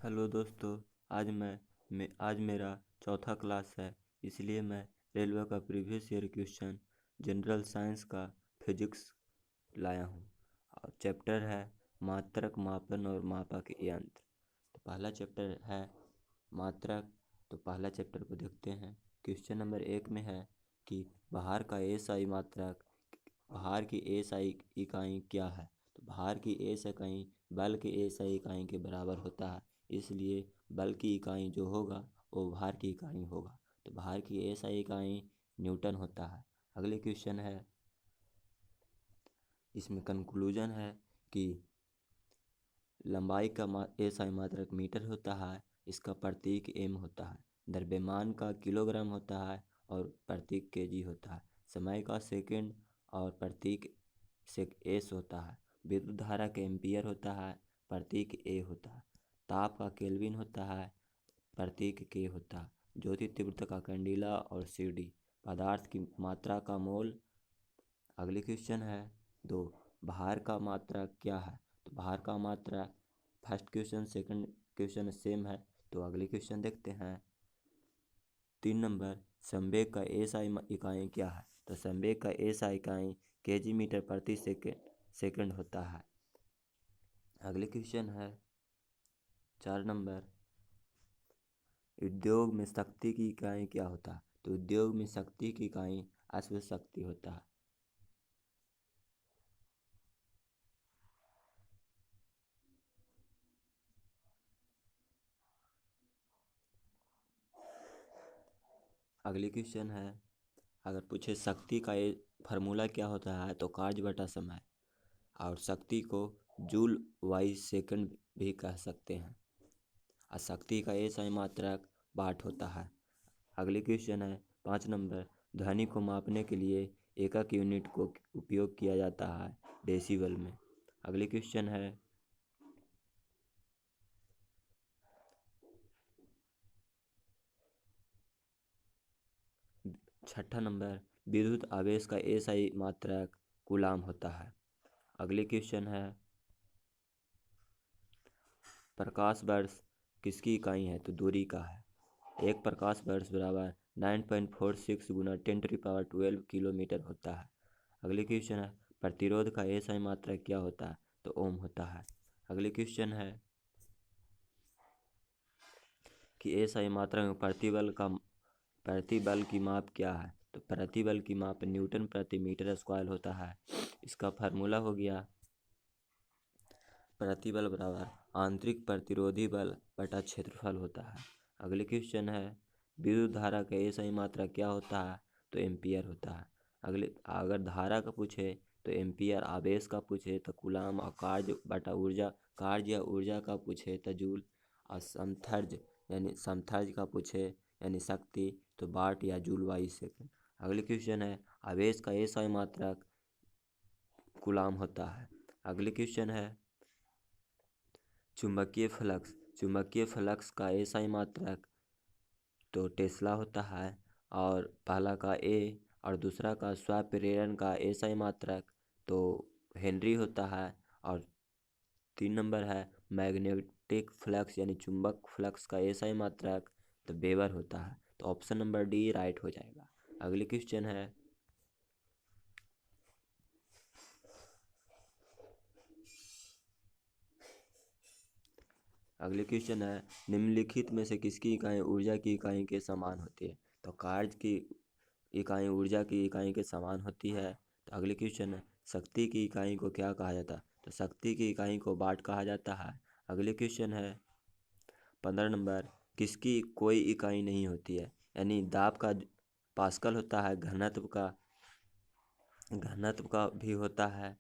Hello दोस्तों। आज मेरा चौथा क्लास है, इसलिए मैं रेलवे का previous year question general science का फिजिक्स लाया हूँ। और चैप्टर है मात्रक, मापन और मापक यंत्र। तो पहला चैप्टर है मात्रक। तो पहला चैप्टर को देखते हैं। क्वेश्चन नंबर 1 में है कि भार का एसआई मात्रक, भार की एसआई इकाई क्या है। तो भार की एस इकाई बल की एसआई इकाई के बराबर होता है, इसलिए बल की इकाई जो होगा वो भार की इकाई होगा। तो भार की एसआई इकाई न्यूटन होता है। अगले क्वेश्चन है, इसमें कंक्लूजन है कि लंबाई का एसआई मात्रक मीटर होता है, इसका प्रतीक एम होता है। द्रव्यमान का किलोग्राम होता है और प्रतीक केजी होता है। समय का सेकंड और प्रतीक एस होता है। विद्युत धारा का एम्पियर होता है, प्रतीक ए होता है। ताप का केल्विन होता है, प्रतीक के होता है। ज्योति तीव्रता का कैंडिला और सीडी। पदार्थ की मात्रा का मोल। अगले क्वेश्चन है 2, भार का मात्रक क्या है। तो भार का मात्रक, first question second question same है। तो अगले क्वेश्चन देखते हैं। 3 नंबर, संवेग का एसआई इकाई क्या है। तो संवेग का एसआई इकाई केजी मीटर प्रति सेकंड होता है। अगले क्वेश्चन है 4 नंबर, उद्योग में शक्ति की इकाई क्या होता है। तो उद्योग में शक्ति की इकाई अश्व शक्ति होता है। अगली क्वेश्चन है, अगर पूछे शक्ति का ये फार्मूला क्या होता है, तो कार्य बटा समय। और शक्ति को जूल वाई सेकंड भी कह सकते हैं। और शक्ति का एसआई मात्रक वाट होता है। अगले क्वेश्चन है 5 नंबर, ध्वनि को मापने के लिए एकक यूनिट को उपयोग किया जाता है डेसिबल में। अगले क्वेश्चन है 6 नंबर, विद्युत आवेश का एसआई मात्रक कूलाम होता है। अगले क्वेश्चन है, प्रकाश वर्ष किसकी इकाई है। तो दूरी का है। एक प्रकाश वर्ष बराबर 9.46 गुना 10⁻12 किलोमीटर होता है। अगले क्वेश्चन है, प्रतिरोध का एसआई मात्रक क्या होता है। तो ओम होता है। अगले क्वेश्चन है कि एसआई मात्रक में प्रतिबल की माप क्या है। तो प्रतिबल की माप न्यूटन प्रति मीटर स्क्वायर होता है। इसका फार्मूला हो गया, प्रतिबल बराबर आंतरिक प्रतिरोधी बल बटा क्षेत्रफल होता है। अगले क्वेश्चन है, विद्युत धारा का एसआई मात्रा क्या होता है। तो एम्पियर होता है। अगर धारा का पूछे तो एम्पियर, आवेश का पूछे तो कूलाम, और कार्य बटा ऊर्जा, कार्य या ऊर्जा का पूछे तो जूल, और समथर्ज का पूछे यानी शक्ति तो वाट या जूल वाई सेकंड। अगले क्वेश्चन है, आवेश का एसआई मात्रक कूलाम होता है। अगले क्वेश्चन है, चुंबकीय फ्लक्स का एसआई मात्रक तो टेस्ला होता है। और पहला का ए और दूसरा का स्वप्रेरण का एसआई मात्रक तो हेनरी होता है। और 3 नंबर है, मैग्नेटिक फ्लक्स यानी चुंबक फ्लक्स का एसआई मात्रक तो वेबर होता है। तो ऑप्शन नंबर डी राइट हो जाएगा। अगले क्वेश्चन है, निम्नलिखित में से किसकी इकाई ऊर्जा की इकाई के समान होती है। तो कार्य की इकाई ऊर्जा की इकाई के समान होती है। तो अगले क्वेश्चन है, शक्ति की इकाई को क्या कहा जाता है। तो शक्ति की इकाई को वाट कहा जाता है। अगले क्वेश्चन है 15 नंबर, किसकी कोई इकाई नहीं होती है। यानी दाब का पास्कल होता है, घनत्व का भी होता है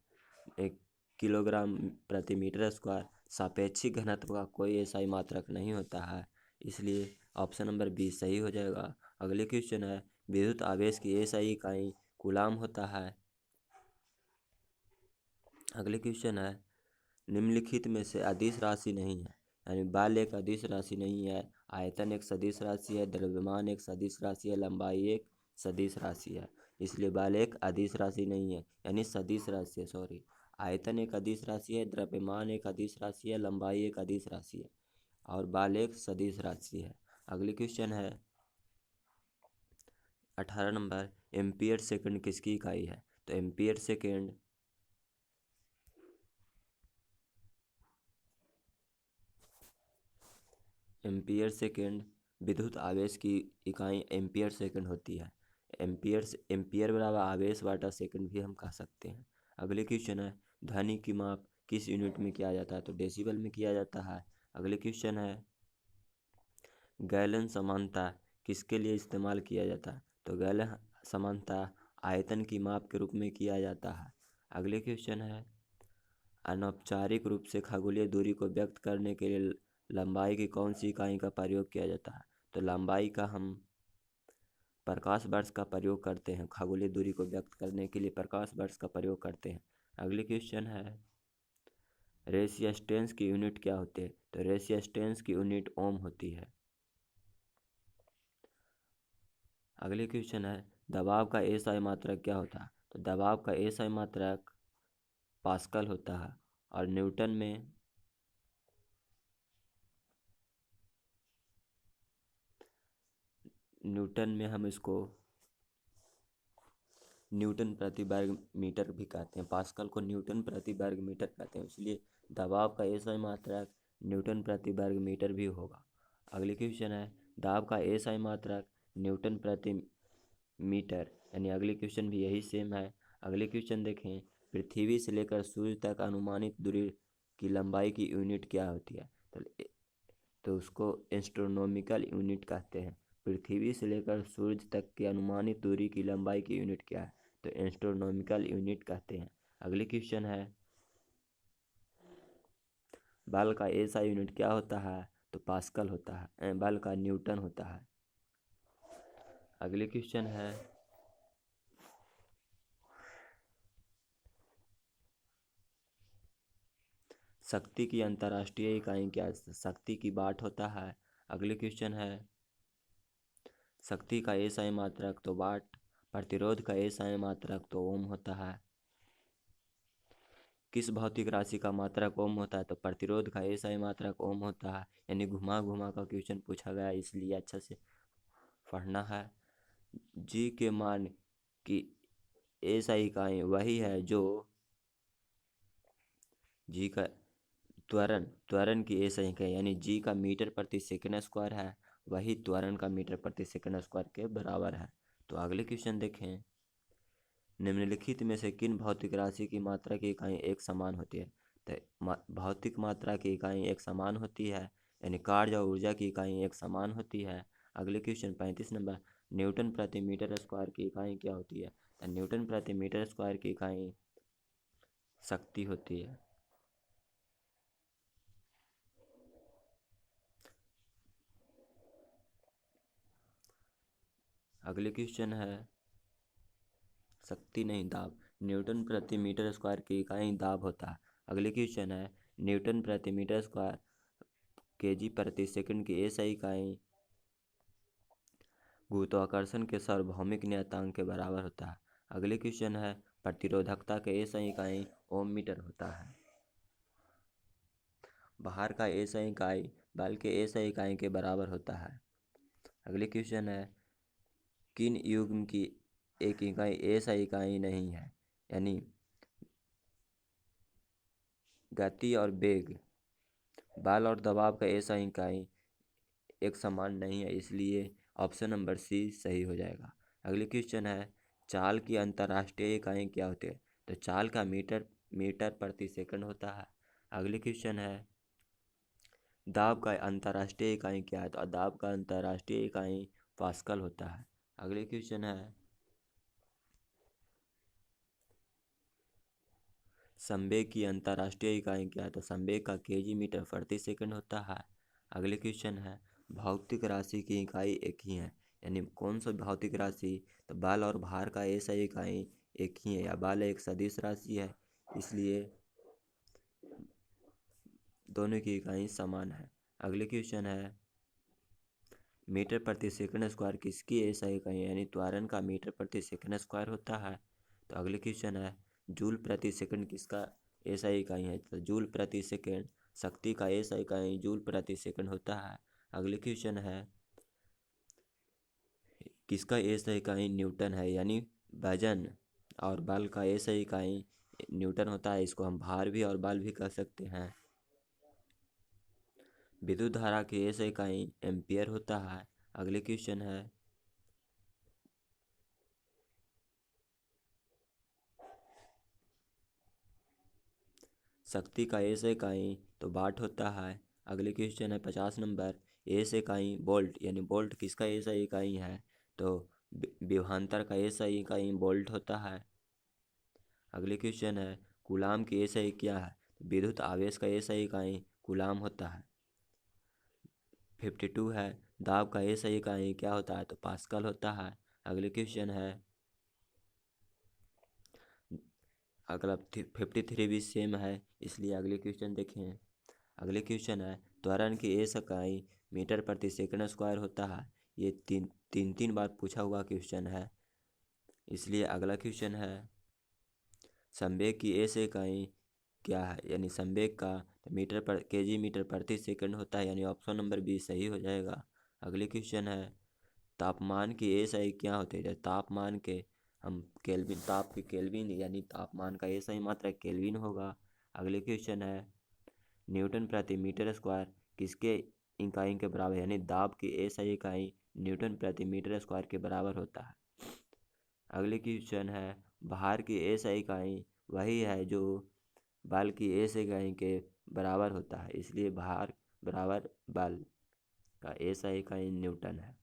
1 किलोग्राम प्रति मीटर स्क्वायर। सापेक्षिक घनत्व का कोई एसआई मात्रक नहीं होता है, इसलिए ऑप्शन नंबर बी सही हो जाएगा। अगले क्वेश्चन है, विद्युत आवेश की एसआई इकाई कूलाम होता है। अगले क्वेश्चन है, निम्नलिखित में से अदिश राशि नहीं है। यानी बल एक अदिश राशि नहीं है, आयतन एक सदिश राशि है, द्रव्यमान एक सदिश राशि है, लंबाई एक सदिश राशि है। इसलिए बल एक अदिश राशि नहीं है, यानी सदिश राशि है, सॉरी। आयतन एक अदिश राशि है, द्रव्यमान एक अदिश राशि है, लंबाई एक अदिश राशि है। और बाल एक सदिश राशि है। अगली क्वेश्चन है 18 नंबर, एम्पियर सेकंड किसकी इकाई है? तो एम्पियर सेकंड विद्युत आवेश की इकाई एम्पियर सेकंड होती है। एम्पियर बराबर आवेश वाटा सेकंड भी हम कह सकते हैं। अगले क्वेश्चन है ध्वनि की माप किस यूनिट में किया जाता है? तो डेसिबल में किया जाता है। अगले क्वेश्चन है गैलन समानता किसके लिए इस्तेमाल किया जाता है? तो गैलन समानता आयतन की माप के रूप में किया जाता है। अगले क्वेश्चन है अनौपचारिक रूप से खगोलीय दूरी को व्यक्त करने के लिए लंबाई की कौन सी इकाई का प्रयोग किया जाता है? तो लंबाई का हम प्रकाश वर्ष का प्रयोग करते हैं। खगोलीय दूरी को व्यक्त करने के लिए प्रकाश वर्ष का प्रयोग करते हैं। अगले क्वेश्चन है रेसिस्टेंस की यूनिट क्या होती है? तो रेसिस्टेंस की यूनिट ओम होती है। अगले क्वेश्चन है दबाव का एसआई मात्रक क्या होता है? तो दबाव का एसआई मात्रक पास्कल होता है। और न्यूटन में हम इसको न्यूटन प्रति वर्ग मीटर भी कहते हैं। पास्कल को न्यूटन प्रति वर्ग मीटर कहते हैं, इसलिए दबाव का एसआई मात्रक न्यूटन प्रति वर्ग मीटर भी होगा। अगले क्वेश्चन है दाब का एसआई मात्रक न्यूटन प्रति मीटर, यानी अगले क्वेश्चन भी यही सेम है। अगले क्वेश्चन देखें पृथ्वी से लेकर सूर्य तक अनुमानित दूरी की लंबाई की यूनिट क्या होती है? तो उसको एस्ट्रोनॉमिकल यूनिट कहते हैं। पृथ्वी से लेकर सूर्य तक की अनुमानित दूरी की लंबाई की यूनिट क्या है? तो एस्ट्रोनॉमिकल यूनिट कहते हैं। अगले क्वेश्चन है बल का एसआई यूनिट क्या होता है? तो पास्कल होता है। बल का न्यूटन होता है। अगले क्वेश्चन है शक्ति की अंतर्राष्ट्रीय इकाई क्या है? शक्ति की वाट होता है। अगले क्वेश्चन है शक्ति का एसआई मात्रक तो वाट, प्रतिरोध का एसआई मात्रक तो ओम होता है। किस भौतिक राशि का मात्रक ओम होता है? तो प्रतिरोध का एसआई मात्रक ओम होता है। यानी घुमा घुमा का क्वेश्चन पूछा गया, इसलिए अच्छा से पढ़ना है। जी के मान की एसआई इकाई वही है जो जी का त्वरण की एसआई इकाई, यानी जी का मीटर प्रति सेकंड स्क्वायर है, वही त्वरण का मीटर प्रति सेकंड स्क्वायर के बराबर है। तो अगले क्वेश्चन देखें निम्नलिखित में से किन भौतिक राशि की मात्रा की इकाई एक समान होती है? तो भौतिक मात्रा की इकाई एक समान होती है, यानी कार्य और ऊर्जा की इकाई एक समान होती है। अगले क्वेश्चन 35 नंबर न्यूटन प्रति मीटर स्क्वायर की इकाई क्या होती है? तो न्यूटन प्रति मीटर स्क्वायर की इकाई शक्ति होती है। अगले क्वेश्चन है शक्ति नहीं दाब, न्यूटन प्रति मीटर स्क्वायर की इकाई दाब होता है। अगले क्वेश्चन है न्यूटन प्रति मीटर स्क्वायर केजी प्रति सेकंड की एसआई इकाई गुरुत्वाकर्षण के सार्वभौमिक नियतांक के बराबर होता है। अगले क्वेश्चन है प्रतिरोधकता के एसआई इकाई ओम मीटर होता है। भार का एसआई इकाई बल के एसआई इकाई के बराबर होता है। अगले क्वेश्चन है किन युग्म की एक इकाई एसआई इकाई नहीं है? यानी गति और वेग, बल और दबाव का एसआई इकाई एक समान नहीं है, इसलिए ऑप्शन नंबर सी सही हो जाएगा। अगले क्वेश्चन है चाल की अंतर्राष्ट्रीय इकाई क्या होती है? तो चाल का मीटर प्रति सेकंड होता है। अगले क्वेश्चन है दाब का अंतर्राष्ट्रीय इकाई क्या है? तो दाब का अंतर्राष्ट्रीय इकाई पास्कल होता है। अगले क्वेश्चन है संवेग की अंतर्राष्ट्रीय इकाई क्या है? तो संवेग का केजी मीटर प्रति सेकंड होता है। अगले क्वेश्चन है भौतिक राशि की इकाई एक ही है, यानी कौन सा भौतिक राशि? तो बल और भार का ऐसा इकाई एक ही है, या बल एक सदिश राशि है, इसलिए दोनों की इकाई समान है। अगले क्वेश्चन है मीटर प्रति सेकंड स्क्वायर किसकी ऐसा इकाई है? यानी त्वरण का मीटर प्रति सेकंड स्क्वायर होता है। तो अगले क्वेश्चन है जूल प्रति सेकंड किसका ऐसा इकाई है? तो जूल प्रति सेकंड शक्ति का SI इकाई जूल प्रति सेकंड होता है। अगले क्वेश्चन है, किसका SI इकाई न्यूटन है, यानी वजन और बल का SI इकाई न्यूटन होता है। इसको हम भार भी और बल भी कह सकते हैं। विद्युत धारा की SI इकाई एम्पियर होता है। अगले क्वेश्चन है, शक्ति का SI इकाई तो वाट होता है। अगले क्वेश्चन है 50 नंबर, SI इकाई वोल्ट, यानी वोल्ट किसका SI इकाई है, तो विभवांतर का SI इकाई वोल्ट होता है। अगले क्वेश्चन है, कूलाम की SI क्या है, तो विद्युत आवेश का SI इकाई कूलाम होता है। 52 है, दाब का SI इकाई क्या होता है, तो पास्कल होता है। अगले क्वेश्चन है, अगला 53 भी सेम है, इसलिए अगले क्वेश्चन देखें। अगले क्वेश्चन है, त्वरण की SI इकाई मीटर प्रति सेकंड स्क्वायर होता है। ये तीन बार पूछा हुआ क्वेश्चन है, इसलिए अगला क्वेश्चन है, संवेग की SI इकाई क्या है, यानी संवेग का मीटर पर केजी मीटर प्रति सेकंड होता है, यानी ऑप्शन नंबर बी सही हो जाएगा। अगले क्वेश्चन है, तापमान की SI क्या होती है, तापमान के हम केल्विन, ताप की केल्विन, यानी तापमान का SI मात्रा केल्विन होगा। अगले क्वेश्चन है, न्यूटन प्रति मीटर स्क्वायर किसके इकाई के बराबर, यानी दाब की SI इकाई न्यूटन प्रति मीटर स्क्वायर के बराबर होता है। अगले क्वेश्चन है, भार की SI इकाई वही है जो बल की SI इकाई के बराबर होता है, इसलिए भार बराबर बल का SI इकाई न्यूटन है।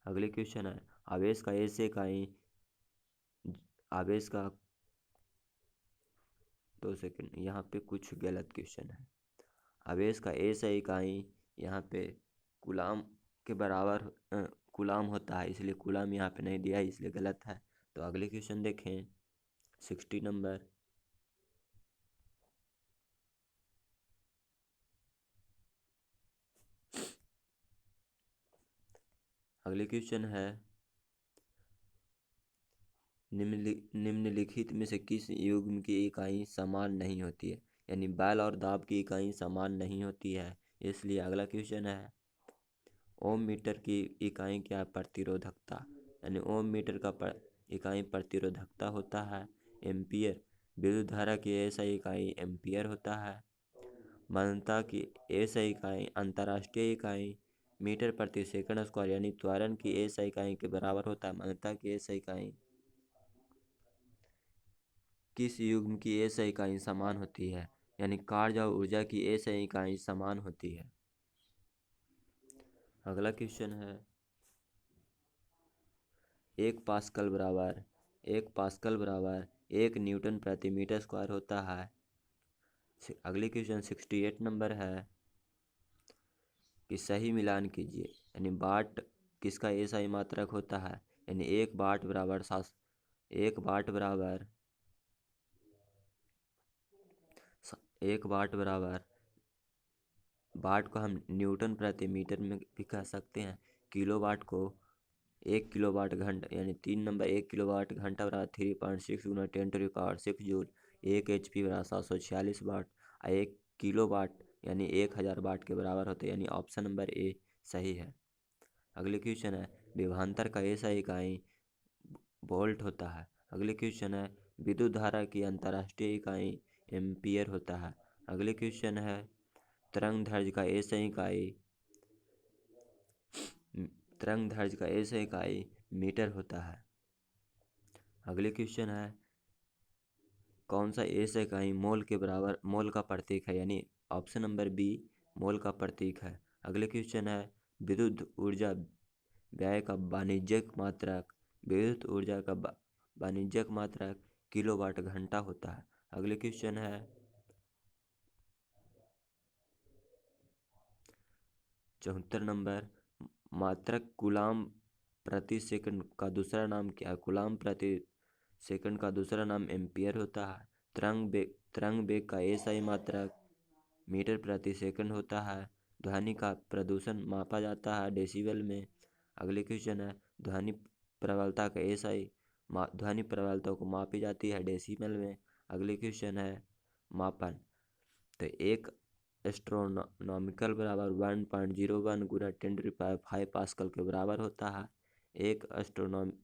अगले क्वेश्चन है, आवेश का SI इकाई, आवेश का 2 सेकंड, यहाँ पे कुछ गलत क्वेश्चन है। आवेश का SI इकाई यहाँ पे कूलाम के बराबर कूलाम होता है, इसलिए कूलाम यहाँ पे नहीं दिया है, इसलिए गलत है। तो अगले क्वेश्चन देखें, 60 नंबर, अगले क्वेश्चन है, निम्नलिखित में से किस युग्म की इकाई समान नहीं होती है, यानी बल और दाब की इकाई समान नहीं होती है, इसलिए अगला क्वेश्चन है, ओम मीटर की इकाई क्या है, प्रतिरोधकता, यानी ओम मीटर का इकाई प्रतिरोधकता होता है। एम्पियर, विद्युत धारा की SI इकाई एम्पियर होता है। मंदता की SI इकाई अंतर्राष्ट्रीय इकाई मीटर प्रति सेकंड स्क्वायर, यानी त्वरण की SI इकाई के बराबर होता है। मंदता की SI इकाई किस युग्म की SI इकाई समान होती है, यानी कार्य और ऊर्जा की SI इकाई समान होती है। अगला क्वेश्चन है, एक पास्कल बराबर 1 न्यूटन प्रति मीटर स्क्वायर होता है। अगली क्वेश्चन 68 नंबर है, कि सही मिलान कीजिए, यानी वाट किसका SI मात्रक होता है, यानी 1 वाट बराबर 1 वाट बराबर वाट को हम न्यूटन प्रति मीटर में भी कह सकते हैं। किलोवाट को 1 किलोवाट घंटा, यानी 3 नंबर 1 किलोवाट घंटा बराबर 3.6 गुना 10⁻⁶ जूल। 1 HP बराबर 746 वाट और 1 किलोवाट यानी 1000 वाट के बराबर होते हैं, यानी ऑप्शन नंबर ए सही है। अगले क्वेश्चन है, विभवांतर का SI इकाई वोल्ट होता है। अगले क्वेश्चन है, विद्युत धारा की अंतर्राष्ट्रीय इकाई एम्पियर होता है। अगले क्वेश्चन है, तरंग दैर्ध्य का SI इकाई मीटर होता है। अगले क्वेश्चन है, कौन सा SI इकाई मोल का प्रतीक है, यानी ऑप्शन नंबर बी मोल का प्रतीक है। अगले क्वेश्चन है, विद्युत ऊर्जा व्यय का वाणिज्यिक मात्रक किलोवाट घंटा होता है। अगले क्वेश्चन है, 74 नंबर, मात्रक कूलाम प्रति सेकंड का दूसरा नाम क्या है, कूलाम प्रति सेकंड का दूसरा नाम एम्पियर होता है। तरंग वेग का SI मात्रक मीटर प्रति सेकंड होता है। ध्वनि का प्रदूषण मापा जाता है डेसिबल में। अगले क्वेश्चन है, ध्वनि प्रबलता का SI ध्वनि प्रबलता को मापी जाती है डेसिबल में। अगले क्वेश्चन है, मापन तो एक एस्ट्रोनॉमिकल बराबर 1.01 गुना 10⁵ पास्कल के बराबर होता है। एक एस्ट्रोनॉमिकल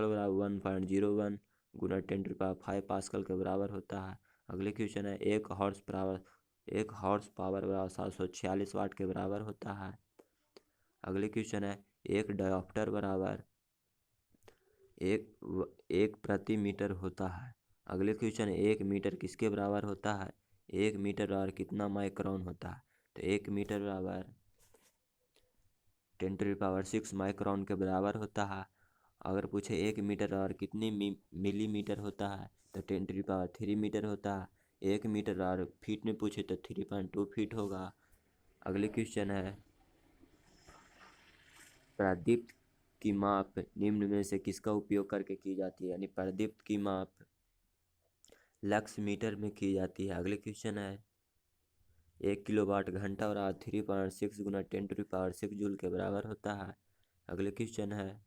बराबर 1.01 गुना 10⁵ पास्कल के बराबर होता है। अगले क्वेश्चन है एक हॉर्स पावर बराबर 746 वाट के बराबर होता है। अगले क्वेश्चन है एक डायोप्टर बराबर एक प्रति मीटर होता है। अगले क्वेश्चन है 1 मीटर किसके बराबर होता है। 1 मीटर बराबर कितना माइक्रोन होता है। तो 1 मीटर बराबर 10⁶ माइक्रोन के बराबर होता है। अगर पूछे 1 मीटर बराबर कितनी मिलीमीटर होता है तो 10⁵ मीटर होता है। 1 मीटर बराबर फीट में पूछे तो 3.2 फीट होगा। अगले क्वेश्चन है प्रदीप्त की माप निम्न में से किसका उपयोग करके की जाती है। यानी प्रदीप्त की माप लक्स मीटर में की जाती है। अगले क्वेश्चन है 1 किलोवाट घंटा और 3.6 गुना 10⁶ जूल के बराबर होता है। अगले क्वेश्चन है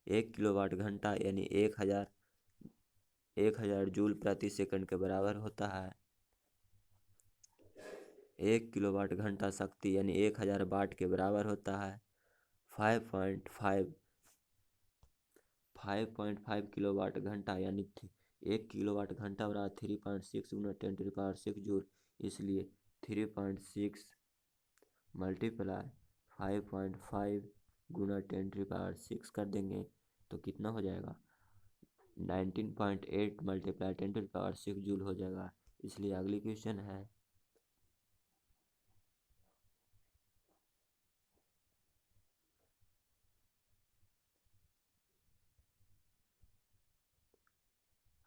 1 किलोवाट घंटा यानी 1000 जूल प्रति सेकंड के बराबर होता है। 1 किलोवाट घंटा शक्ति यानी 1000 वाट के बराबर होता है। 5.5 किलोवाट घंटा यानी 1 किलोवाट घंटा बराबर 3.6 गुना 10⁶ जूल, इसलिए 3.6 मल्टीप्लाई 5.5 गुना 10⁶ कर देंगे तो कितना हो जाएगा 19.8 मल्टीप्लाई 10⁶ जूल हो जाएगा। इसलिए अगली क्वेश्चन है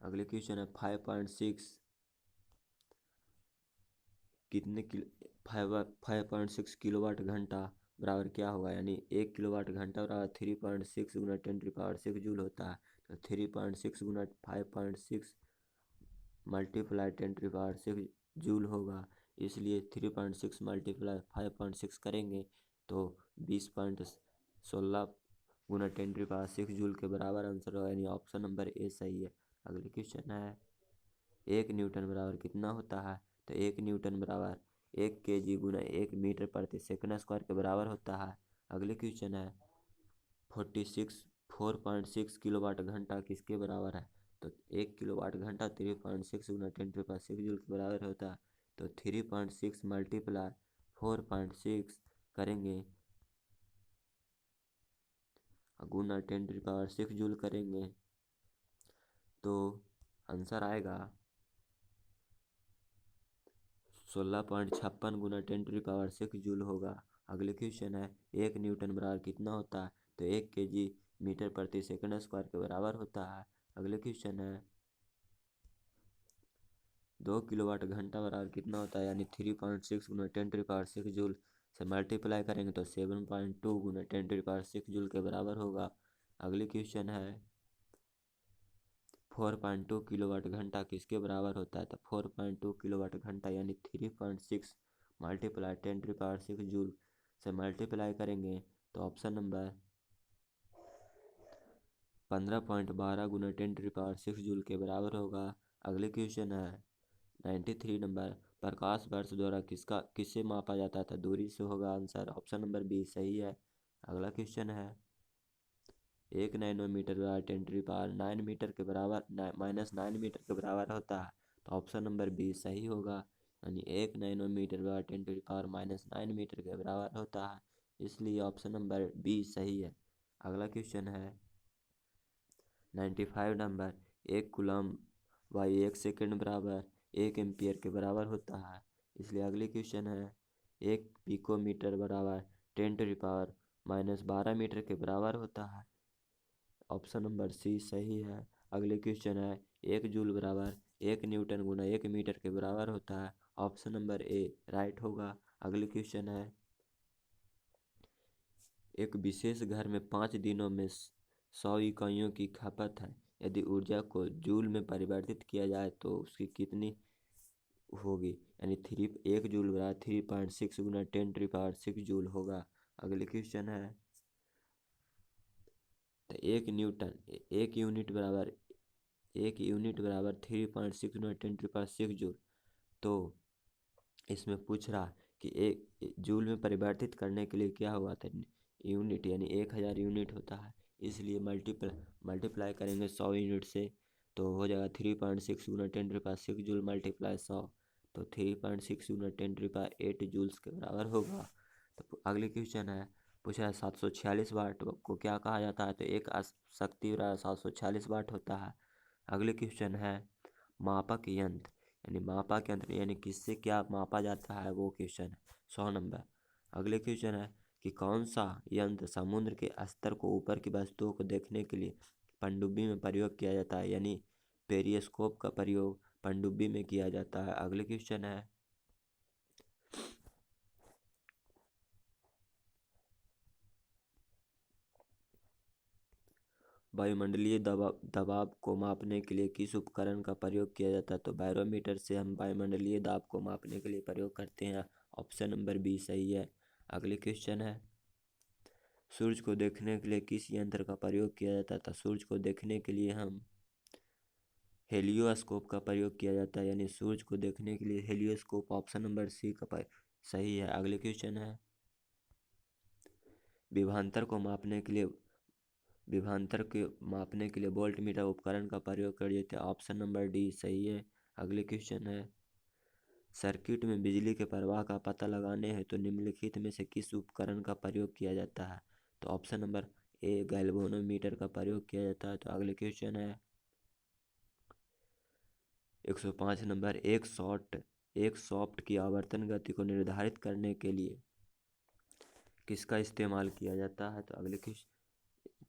अगले क्वेश्चन है 5.6 5.6 किलोवाट घंटा बराबर क्या होगा। यानी 1 किलोवाट घंटा बराबर 3.6 गुना 10⁶ जूल होता है। तो 3.6 गुना 5.6 मल्टीप्लाई 10⁶ जूल होगा। इसलिए 3.6 मल्टीप्लाई 5.6 करेंगे तो 20.16 गुना 10⁶ जूल के बराबर आंसर होगा। यानी ऑप्शन नंबर ए सही है। अगले क्वेश्चन है 1 न्यूटन बराबर कितना होता है। तो 1 न्यूटन बराबर 1 kg गुना 1 मीटर प्रति सेकंड स्क्वायर के बराबर होता है। अगले क्वेश्चन है 4.6 किलोवाट घंटा किसके बराबर है। तो 1 किलोवाट घंटा 3.6 गुना 10⁶ जूल के बराबर होता है। तो 3.6 मल्टीप्लाई 4.6 करेंगे गुना 10⁶ जूल करेंगे तो आंसर आएगा 16.56 गुना 10⁶ जूल होगा। अगले क्वेश्चन है 1 न्यूटन बराबर कितना होता है। तो 1 kg मीटर प्रति सेकंड स्क्वायर के बराबर होता है। अगले क्वेश्चन है 2 किलोवाट घंटा बराबर कितना होता है। यानी 3.6 गुना 10⁶ जूल से मल्टीप्लाई करेंगे तो 7.2 गुना 10⁶ जूल के बराबर होगा। अगले क्वेश्चन है 4.2 किलोवाट घंटा किसके बराबर होता है। तो 4.2 किलोवाट घंटा यानी 3.6 मल्टीप्लाई 10⁶ जूल से मल्टीप्लाई करेंगे तो ऑप्शन नंबर 15.12 गुना 10⁶ जूल के बराबर होगा। अगले क्वेश्चन है 93 नंबर प्रकाश वर्ष द्वारा किससे मापा जाता था। दूरी से होगा आंसर ऑप्शन नंबर बी सही है। अगला क्वेश्चन है 1 नैनोमीटर बराबर 10⁹ मीटर के बराबर -9 मीटर के बराबर होता है। तो ऑप्शन नंबर बी सही होगा। यानी 1 नैनोमीटर बराबर 10⁻⁹ मीटर के बराबर होता है। इसलिए ऑप्शन नंबर बी सही है। अगला क्वेश्चन है 95 नंबर 1 कूलम बाई 1 सेकेंड बराबर 1 एम्पियर के बराबर होता है। इसलिए अगले क्वेश्चन है 1 पिकोमीटर बराबर 10⁻12 मीटर के बराबर होता है। ऑप्शन नंबर सी सही है। अगले क्वेश्चन है 1 जूल बराबर 1 न्यूटन गुना 1 मीटर के बराबर होता है। ऑप्शन नंबर ए राइट होगा। अगले क्वेश्चन है एक विशेष घर में 5 दिनों में 100 इकाइयों की खपत है। यदि ऊर्जा को जूल में परिवर्तित किया जाए तो उसकी कितनी होगी। यानी 1 जूल बराबर 3.6 गुना 10⁶ जूल होगा। अगले क्वेश्चन है तो 1 यूनिट बराबर 1 यूनिट बराबर 3.6 × 10⁶ जूल। तो इसमें पूछ रहा कि एक जूल में परिवर्तित करने के लिए क्या हुआ था, यूनिट, यानी 1000 यूनिट होता है, इसलिए मल्टीप्लाई करेंगे 100 यूनिट से, तो हो जाएगा 3.6 × 10⁶ जूल मल्टीप्लाई 100, तो 3.6 × 10⁸ जूल्स के बराबर होगा। तो अगले क्वेश्चन है, पूछ रहा है 746 वाट को क्या कहा जाता है, तो एक शक्ति 746 वाट होता है। अगले क्वेश्चन है मापक यंत्र, यानी मापक यंत्र यानी किससे क्या मापा जाता है, वो क्वेश्चन है 100 नंबर। अगले क्वेश्चन है कि कौन सा यंत्र समुद्र के स्तर को ऊपर की वस्तुओं को देखने के लिए पनडुब्बी में प्रयोग किया जाता है, यानी पेरिस्कोप का प्रयोग पनडुब्बी में किया जाता है। अगले क्वेश्चन है वायुमंडलीय दबाव को मापने के लिए किस उपकरण का प्रयोग किया जाता है, तो बैरोमीटर से हम वायुमंडलीय दाब को मापने के लिए प्रयोग करते हैं। ऑप्शन नंबर बी सही है। अगले क्वेश्चन है सूरज को देखने के लिए किस यंत्र का प्रयोग किया जाता है, तो सूरज को देखने के लिए हम हेलियोस्कोप का प्रयोग किया जाता है, यानी सूरज को देखने के लिए हेलियोस्कोप, ऑप्शन नंबर सी का सही है। अगले क्वेश्चन है विभवांतर के मापने के लिए वोल्टमीटर उपकरण का प्रयोग कर देते हैं, ऑप्शन नंबर डी सही है। अगले क्वेश्चन है सर्किट में बिजली के प्रवाह का पता लगाने हेतु तो निम्नलिखित में से किस उपकरण का प्रयोग किया जाता है, तो ऑप्शन नंबर ए गैल्वेनोमीटर का प्रयोग किया जाता है। तो अगले क्वेश्चन है 105 नंबर, एक सॉफ्ट की आवर्तन गति को निर्धारित करने के लिए किसका इस्तेमाल किया जाता है, तो अगले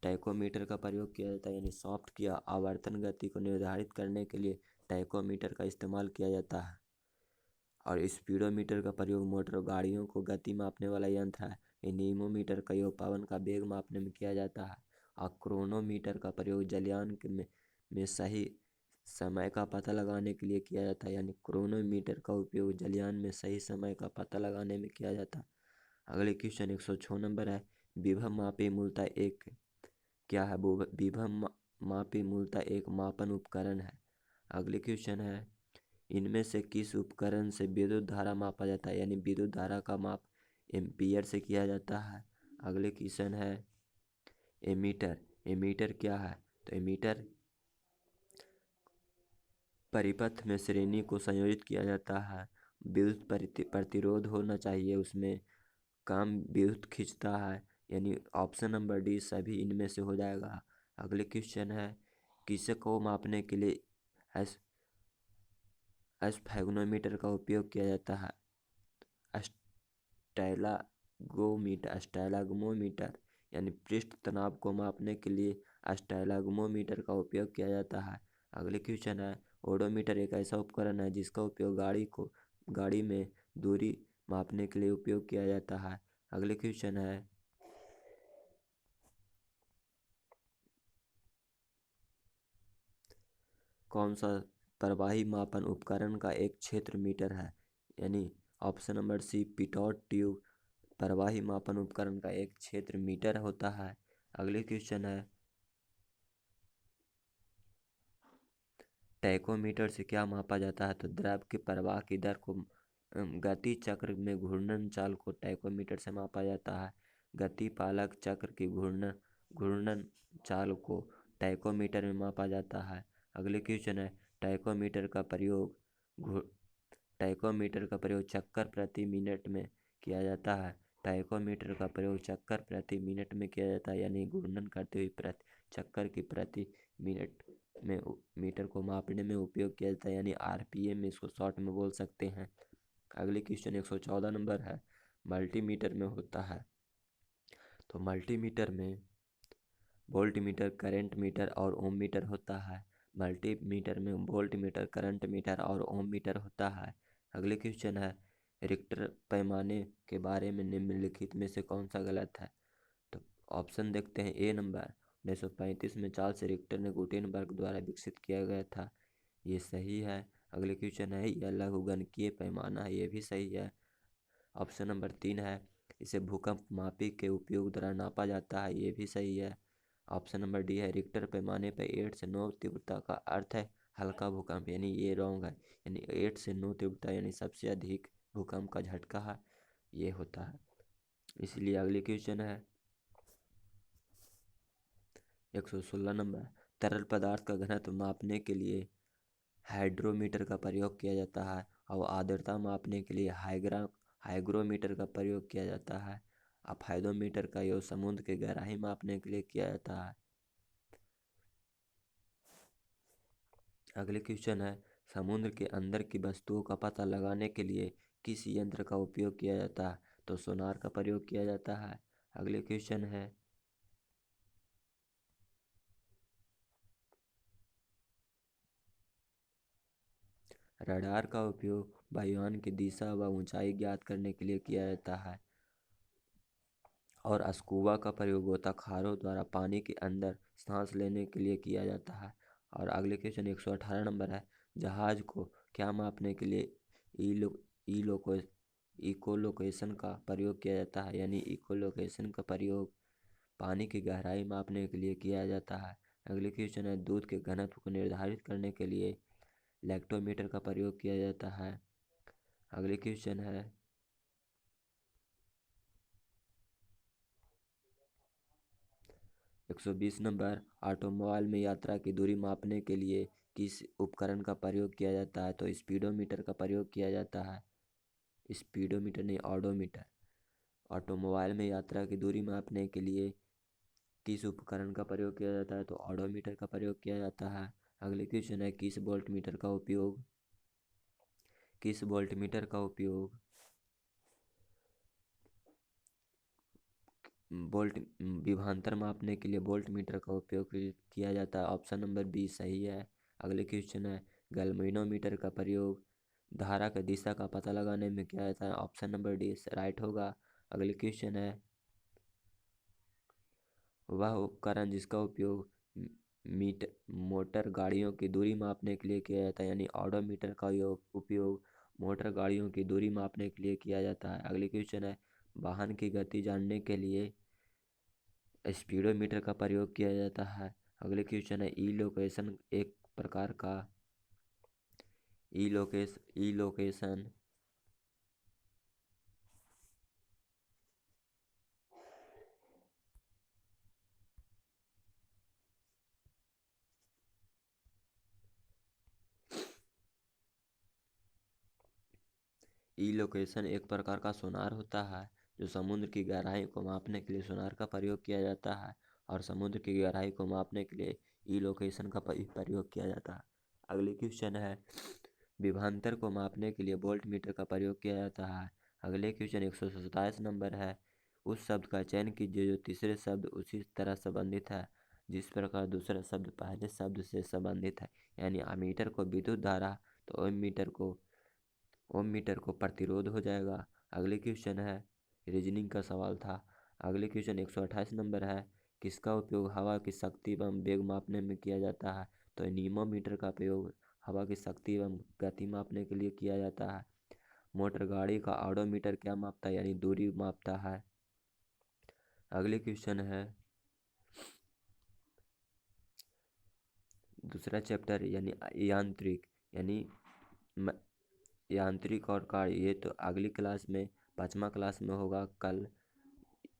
टैकोमीटर का प्रयोग किया जाता है, यानी सॉफ्ट की आवर्तन गति को निर्धारित करने के लिए टैकोमीटर का इस्तेमाल किया जाता है। और स्पीडोमीटर का प्रयोग मोटर गाड़ियों को गति मापने वाला यंत्र है। एनीमोमीटर का योग पवन का वेग मापने में किया जाता है। और क्रोनोमीटर का प्रयोग जलयान में सही समय का पता लगाने के लिए किया जाता है, यानी क्रोनोमीटर का उपयोग जलयान में सही समय का पता लगाने में किया जाता है। अगले क्वेश्चन 106 नंबर है विभव मापी मूलतः एक क्या है, विभव मापी मूलतः एक मापन उपकरण है। अगले क्वेश्चन है इनमें से किस उपकरण से विद्युत धारा मापा जाता है, यानी विद्युत धारा का माप एम्पीयर से किया जाता है। अगले क्वेश्चन है एमीटर, एमीटर क्या है, तो एमीटर परिपथ में श्रेणी को संयोजित किया जाता है। विद्युत प्रतिरोध होना चाहिए, उसमें काम विद्युत खींचता है, यानी ऑप्शन नंबर डी सभी इनमें से हो जाएगा। अगले क्वेश्चन है किसे को मापने के लिए स्फैग्नोमीटर का उपयोग किया जाता है, स्टैलाग्मोमीटर यानी पृष्ठ तनाव को मापने के लिए स्टैलाग्मोमीटर का उपयोग किया जाता है। अगले क्वेश्चन है ओडोमीटर एक ऐसा उपकरण है जिसका उपयोग गाड़ी में दूरी मापने के लिए उपयोग किया जाता है। अगले क्वेश्चन है कौन सा प्रवाही मापन उपकरण का एक क्षेत्र मीटर है, यानी option number C pitot tube प्रवाही मापन उपकरण का एक क्षेत्र मीटर होता है। अगले क्वेश्चन है टैकोमीटर से क्या मापा जाता है, तो द्रव के प्रवाह की दर को गति चक्र में घूर्णन चाल को टैकोमीटर से मापा जाता है। गति पालक चक्र की घूर्णन चाल को टैकोमीटर में मापा जाता है। अगले क्वेश्चन है टैकोमीटर का प्रयोग चक्कर प्रति मिनट में किया जाता है। टैकोमीटर का प्रयोग चक्कर प्रति मिनट में किया जाता है, यानी घूर्णन करते हुए चक्कर की प्रति मिनट में मीटर को मापने में उपयोग किया जाता है, यानी आरपीएम में इसको शॉर्ट में बोल सकते हैं। अगले क्वेश्चन 114 नंबर है मल्टीमीटर में होता है, तो मल्टीमीटर में वोल्टमीटर, करंट मीटर और ओम मीटर होता है। मल्टीमीटर में वोल्टमीटर, करंट मीटर और ओम मीटर होता है। अगले क्वेश्चन है रिक्टर पैमाने के बारे में निम्नलिखित में से कौन सा गलत है, तो ऑप्शन देखते हैं। ए नंबर 1935 में चार्ल्स रिक्टर ने गुटेनबर्ग द्वारा विकसित किया गया था, ये सही है। अगले क्वेश्चन है यह लघुगणकीय पैमाना है, ये भी सही है। ऑप्शन नंबर 3 है इसे भूकंप मापी के उपयोग द्वारा नापा जाता है, ये भी सही है। ऑप्शन नंबर डी है रिक्टर पैमाने पर 8 से 9 तीव्रता का अर्थ है हल्का भूकंप, यानी ये रॉन्ग है। यानी 8 से 9 तीव्रता यानी सबसे अधिक भूकंप का झटका है ये होता है। इसलिए अगले क्वेश्चन है 116 नंबर, तरल पदार्थ का घनत्व मापने के लिए हाइड्रोमीटर का प्रयोग किया जाता है और आर्द्रता मापने के लिए हाइग्रोमीटर का प्रयोग किया जाता है। अपहाइडोमीटर का योग समुद्र की गहराई मापने के लिए किया जाता है। अगले क्वेश्चन है समुद्र के अंदर की वस्तुओं का पता लगाने के लिए किस यंत्र का उपयोग किया जाता है? तो सोनार का प्रयोग किया जाता है। अगले क्वेश्चन है रडार का उपयोग वायुयान की दिशा व ऊंचाई ज्ञात करने के लिए किया जाता है और स्कूबा का प्रयोग गोताखोरों द्वारा पानी के अंदर सांस लेने के लिए किया जाता है। और अगले क्वेश्चन 118 नंबर है जहाज को क्या मापने के लिए इलो इकोलोकेशन का प्रयोग किया जाता है? यानी इकोलोकेशन का प्रयोग पानी की गहराई मापने के लिए किया जाता है। अगले क्वेश्चन है दूध के घनत्व को निर्धारित करने के लिए लैक्टोमीटर का प्रयोग किया जाता है। अगले क्वेश्चन है 120 नंबर, ऑटोमोबाइल में यात्रा की दूरी मापने के लिए किस उपकरण का प्रयोग किया जाता है? तो स्पीडोमीटर का प्रयोग किया जाता है। स्पीडोमीटर नहीं, ऑडोमीटर। ऑटोमोबाइल में यात्रा की दूरी मापने के लिए किस उपकरण का प्रयोग किया जाता है? तो ऑडोमीटर का प्रयोग किया जाता है। अगले क्वेश्चन है किस वोल्टमीटर का उपयोग वोल्ट विभवांतर मापने के लिए वोल्टमीटर का उपयोग किया जाता है? ऑप्शन नंबर बी सही है। अगले क्वेश्चन है गैल्वेनोमीटर का प्रयोग धारा की दिशा का पता लगाने में किया जाता है? ऑप्शन नंबर डी राइट होगा। अगले क्वेश्चन है वह उपकरण जिसका उपयोग मीटर मोटर गाड़ियों की दूरी मापने के लिए किया जाता है? यानी ऑडोमीटर का उपयोग मोटर गाड़ियों की दूरी मापने के लिए किया जाता है। अगले क्वेश्चन है वाहन की गति जानने के लिए स्पीडोमीटर का प्रयोग किया जाता है। अगले क्वेश्चन है ई लोकेशन ई लोकेशन एक प्रकार का सोनार होता है जो समुद्र की गहराई को मापने के लिए सोनार का प्रयोग किया जाता है और समुद्र की गहराई को मापने के लिए ई लोकेशन का प्रयोग किया जाता है। अगले क्वेश्चन है विभवांतर को मापने के लिए वोल्ट मीटर का प्रयोग किया जाता है। अगले क्वेश्चन 127 नंबर है उस शब्द का चयन कीजिए जो तीसरे शब्द उसी तरह संबंधित है जिस प्रकार दूसरा शब्द पहले शब्द से संबंधित है। यानी अमीटर को विद्युत धारा तो ओम मीटर को प्रतिरोध हो जाएगा। अगले क्वेश्चन है रीजनिंग का सवाल था। अगले क्वेश्चन 128 नंबर है किसका उपयोग हवा की शक्ति एवं वेग मापने में किया जाता है? तो एनीमोमीटर का प्रयोग हवा की शक्ति एवं गति मापने के लिए किया जाता है। मोटर गाड़ी का ऑडोमीटर क्या मापता है? यानी दूरी मापता है। अगले क्वेश्चन है दूसरा चैप्टर यानी म- यांत्रिक और कार्य, ये तो अगली क्लास में 5वां क्लास में होगा कल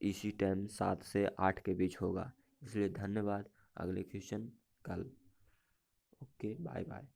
इसी टाइम 7 से 8 के बीच होगा। इसलिए धन्यवाद। अगले क्वेश्चन कल। Okay bye bye.